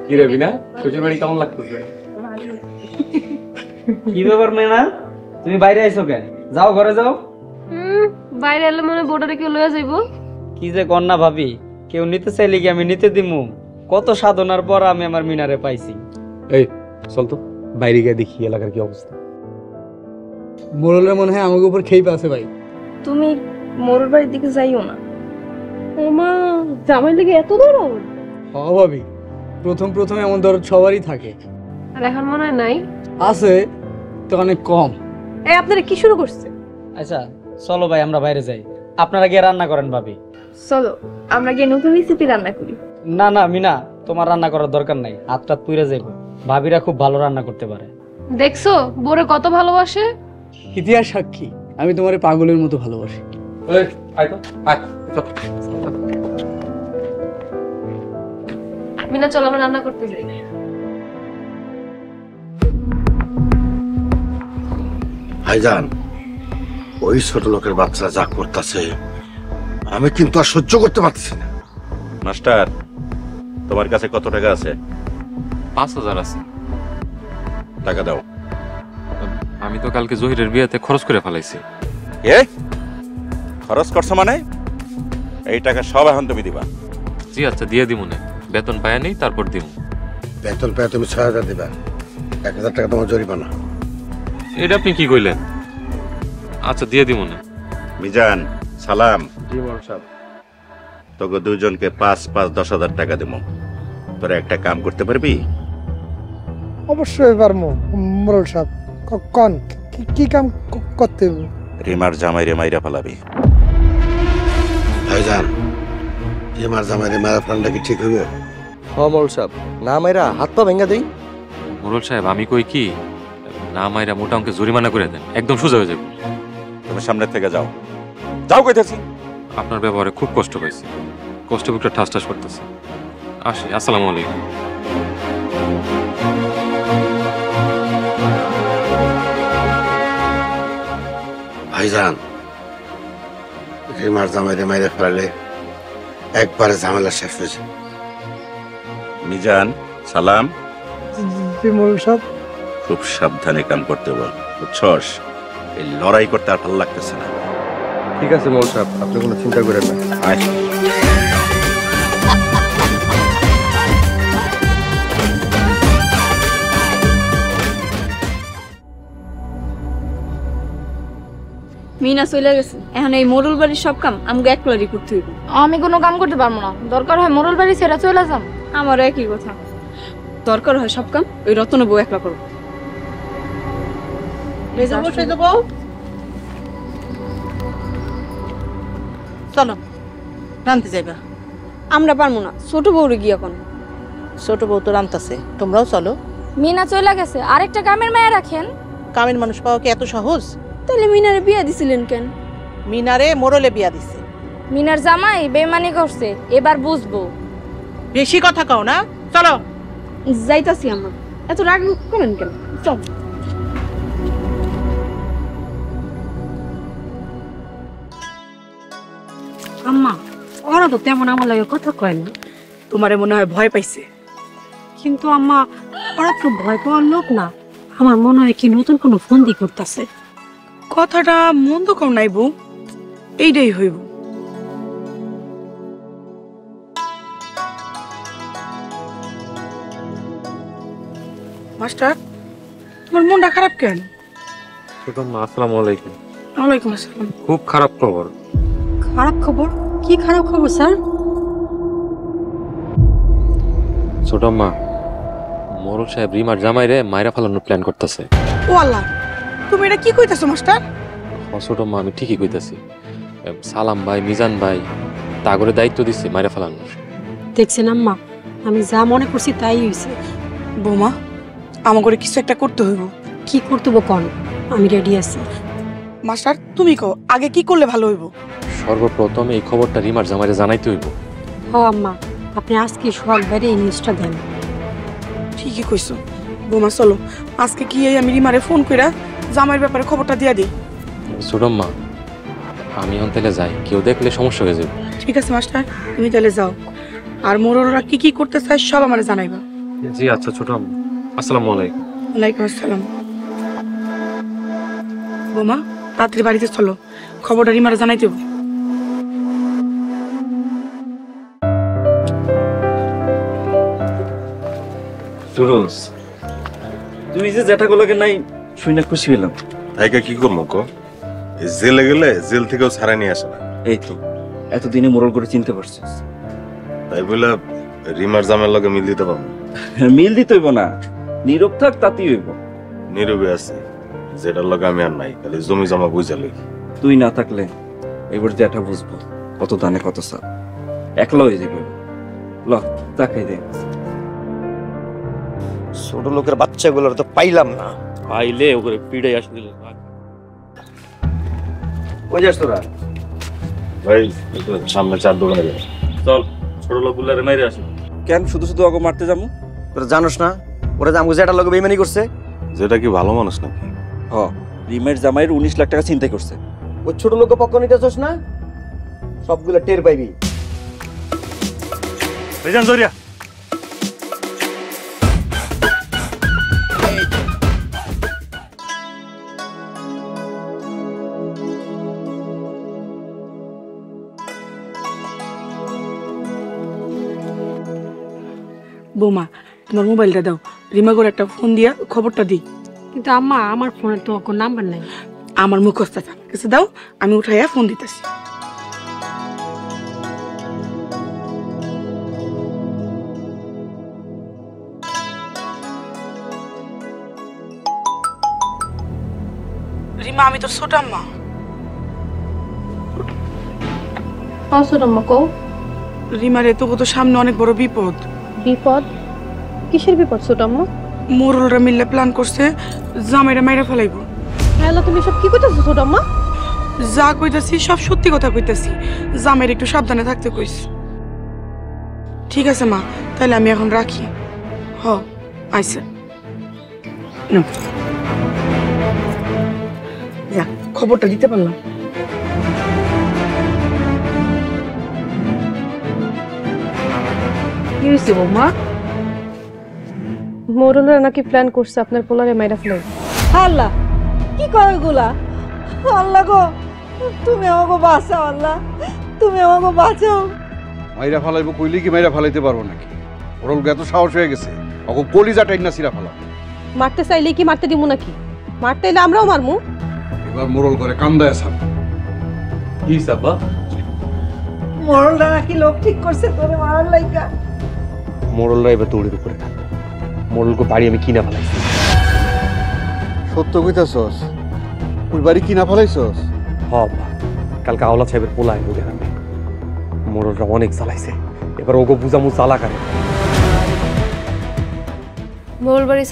কি রে বিনা, শ্বশুর বাড়ি কেমন লাগতেছে? কি ব্যাপার মেনা, তুমি বাইরে আইছো কেন? যাও ঘরে যাও। বাইরে এলে মনে বোর্ডারে কেউ লয়ে যাইবো। কি যে কন্যা ভাবি, কেউ নিতে চাইলে কি আমি নিতে দিমু? কত সাধনার পর আমি আমার মিনারে পাইছি। এই চল তো বাইরে গিয়ে দেখি এলাকার কি অবস্থা। মোড়লের মনে হয় আমাকে উপর খেয়ে আছে ভাই। তুমি মোরর বাড়ির দিকে যাইও না। ওমা, জামাই লেগে এত দরদ? হ্যাঁ ভাবি, প্রথম প্রথম এমন দরদ সবারই থাকে। আর এখন মনে হয় নাই। আছে তো অনেক কম। এই আপনারা কি শুরু করছে? আচ্ছা চলো ভাই আমরা বাইরে যাই, আপনারা গিয়ে রান্না করেন ভাবি। চলো আমরা গিয়ে নতুন রেসিপি রান্না করি। না না মিনা, তোমার রান্না করার দরকার নাই, হাতটা পুইরা যাইব। ভাবিরা খুব ভালো রান্না করতে পারে। দেখছো বোরে কত ভালোবাসে। ইতিহাস সাক্ষী, আমি তোমারে পাগলের মতো ভালোবাসি। এই আয় তো, আয় চল। মিনা চলো আমরা রান্না করতে যাই। ভাইজান, ওই ছোট লোকের বাচ্চা যা করতেছে আমি কিন্তু আর সহ্য করতে পারতেছি না। মাস্টার, তোমার কাছে কত টাকা আছে? 5,000 আছে। টাকা দাও। আমি তো কালকে জহিরের বিয়েতে খরচ করে ফেলাইছি। এ খরচ করছো মানে? এই টাকা সব এখন তুমি দিবা। জি আচ্ছা, দিয়ে দিমু না, বেতন পায়া নেই তারপর দিমু। বেতন পেয়ে তুমি 6,000 দিবা, 1,000 টাকা তোমার জরিমানা। এটা আপনি কি কইলেন? আচ্ছা দিয়ে দিমু না। মিজান, সালাম, জি মোড়ল সাহেব। তোকে দুজনকে 5-5 10,000 টাকা দেবো। তোরা একটা কাম করতে পারবি? অবশ্যই পারবো মোড়ল সাহেব। কোন কি কাম করতে হবে? রিমার জামাইরে মাইরা ফেলাবি। ভাইজান, আমার জামাইরে মারা ফেলানটা কি ঠিক হবে? হ্যাঁ মোড়ল সাহেব, না মাইরা হাত পা ভেঙে দেই। মোড়ল সাহেব আমি কই কি, না মাইরা মোটা অঙ্কে জরিমানা করে দেন, একদম সোজা হয়ে যাবে। তুমি সামনের থেকে যাও, যাও কইতেছি। আপনার ব্যবহারে খুব কষ্ট পাইছি, কষ্ট বুকটা ঠাস ঠাস করতেছে। আসি, আসসালামু আলাইকুম। ভাইজান, রিমার জামাইরে মাইরে ফেলালে একবারে ঝামেলা শেষ হয়েছে। মিজান, সালাম, জি মোড়ল সাহেব। খুব সাবধানে কাম করতে বল, বুঝছস? এই লড়াই করতে আর ভালো লাগতেছে না। ঠিক আছে মোড়ল সাহেব, আপনি কোনো চিন্তা করেন না। আয়। মিনা চলে গেছে, এখন এই মোরল বাড়ির সব কাম আমাকে একলারই করতে হইব। আমি কোনো কাম করতে পারবো না, দরকার হয় মোরল বাড়ি ছেড়ে চলে যাম। আমারও একই কথা, দরকার হয় সব কাম ওই রতন বউ একলা করবো। চলো রানতে যাইবা। আমরা পারবো না, ছোট বউরে গিয়া কোন। ছোট বউ তো রানতাছে, তোমরাও চলো। মিনা চলে গেছে, আরেকটা কামের মায়া রাখেন। কামের মানুষ পাওয়া কি এত সহজ? তাহলে মিনারে বিয়া দিছিলেন কেন? মিনারে মোরলে বিয়া দিছে। মিনার জামাই বেমানি করছে, এবার বুঝবো। বেশি কথা কও না, চলো। যাইতাছি আমরা, এত রাগ করেন কেন? চল। আম্মা, ওরা তো তেমন আমার লাগে কথা কয় না। তোমারে মনে হয় ভয় পাইছে। কিন্তু আম্মা, ওরা তো ভয় পাওয়ার লোক না। আমার মনে হয় কি নতুন কোনো ফন্দি করতেছে। কথাটা মন্দ কম নাই বউ, এইটাই হইব। মাস্টার, তোমার মনটা খারাপ কেন? ছোট মা, আসসালামু আলাইকুম। ওয়ালাইকুম আসসালাম। খুব খারাপ খবর। খারাপ খবর? কি খারাপ খবর স্যার? ছোট মা, মোরল সাহেব রিমার জামাইরে মাইরা ফেলানোর প্ল্যান করতেছে। ও আল্লাহ, তুমি এটা কি কইতাছো মাস্টার? ছোট মা, আমি ঠিকই কইতাছি। সালাম ভাই, মিজান ভাই তাগরে দায়িত্ব দিচ্ছে মাইরা ফেলানোর। দেখছেন আম্মা, আমি যা মনে করছি তাই হয়েছে। বৌমা, আমাকে কিছু একটা করতে হইব। কি করতে কোন? আমি রেডি আছি। মাস্টার তুমি কও, আগে কি করলে ভালো হইব? সর্বপ্রথম এই খবরটা রিমার জামাইরে জানাইতে হইব। হ আম্মা, আপনি আজকে সকাল বাইরে এই নিউজটা দেন। ঠিকই কইছো বৌমা, চলো আজকে কি আমি রিমারে ফোন কইরা জামাইয়ের ব্যাপারে খবরটা দিয়া দিই। ছোট মা, আমি এখন তাহলে যাই, কেউ দেখলে সমস্যা হয়ে যাবে। ঠিক আছে মাস্টার, তুমি তাহলে যাও। আর মোরলরা কি কি করতে চায় সব আমারে জানাইবা। জি আচ্ছা ছোট আম্মা, আসসালামু আলাইকুম। ওয়ালাইকুম আসসালাম। বৌমা তাড়াতাড়ি বাড়িতে চলো, খবরটা রিমারে জানাইতে হবে। সুরজ, তুই যে জ্যাঠাগুলোকে নাই শুনে খুশি হলাম। তাইকে কি করবো কো? জেলে গেলে জেল থেকেও ছাড়া নিয়ে আসে না। এই তো এতদিনে মোরল করে চিনতে পারছিস। তাই বলে রিমার জামের লগে মিল দিতে পারবো? মিল দিতে হইব না, নীরব থাক তাতেই হইব। নীরবে আছে, যেটার লগে আমি আর নাই, খালি জমি জমা বুঝা লই। তুই না থাকলে এবার জ্যাঠা বুঝবো কত দানে কত সাপ, একলা হয়ে যাবে। ল তাকাই দে। ছোট লোকের বাচ্চাগুলোর তো পাইলাম না। পাইলে ওকে পিড়াই আসে দিল। কই যাস তোরা? ভাই একটু সামনে চার দোকানে যাবে। চল ছোট লোকগুলারে মাইরে আসি। কেন শুধু শুধু ওকে মারতে যাবো? তোরা জানোস না ওরা যে আমাকে যেটা লোক বেইমানি করছে? যেটা কি ভালো মানুষ নাকি? হ, রিমের জামাইয়ের 19 লাখ টাকা চিন্তাই করছে। ওই ছোট লোক পক্ষ নিতে চাস না? সবগুলো টের পাইবি। ভাইজান জরিয়া বৌমা তোমার মোবাইলটা দাও, রিমা করে একটা ফোন দিয়া খবরটা দিই। কিন্তু আম্মা আমার ফোনে তো কোনো নাম্বার নাই। আমার মুখস্থ আছে, কাছে দাও, আমি উঠাইয়া ফোন দিতেছি। রিমা, আমি তোর ছোট আম্মা। ছোট আম্মা কও। রিমারে তবু তো সামনে অনেক বড় বিপদ। বিপদ? কিসের বিপদ ছোট আম্মা? মোরলরা মিললে প্ল্যান করছে জামাইরা মাইরা ফেলাইব। হ্যালো, তুমি সব কি কইতাছো ছোট আম্মা? যা কইতাছি সব সত্যি কথা কইতাছি, জামাইরা একটু সাবধানে থাকতে কইস। ঠিক আছে মা, তাহলে আমি এখন রাখি। হ আইসে যা, খবরটা দিতে পারলাম। কি হইছে বৌমা? মোরলরা নাকি প্ল্যান করছে আপনার পোলারে মাইরা ফেলাই। আল্লাহ, কি করে গুলা? আল্লাহ গো, তুমি আমাকে বাঁচাও। আল্লাহ, তুমি আমাকে বাঁচাও। মাইরা ফালাইবো কইলে কি মাইরা ফালাইতে পারবো নাকি? ওরল এত সাহস হয়ে গেছে, ওকে কলিজা টাইনা সিরা ফালা। মারতে চাইলে কি মারতে দিমু নাকি? মারতে এলে আমরাও মারমু। এবার মোরল করে কান্দায় সাপ। কি সাব্বা? মরলটা নাকি লোক ঠিক করছে তোরে মারার লাইগা। মোড়লরা এবার দৌড়ের উপরে থাকবে। মোড়লকে বাড়ি আমি কিনা ফেলাইছি। সত্য কইতাছস? ওই বাড়ি কিনা ফেলাইছস? হ বা, কালকে আওলা সাহেবের পোলা আইলো গ্রামে। মোড়লরা অনেক চালাইছে, এবার ওগো বুঝামু চালা কারে। মোর বাড়ি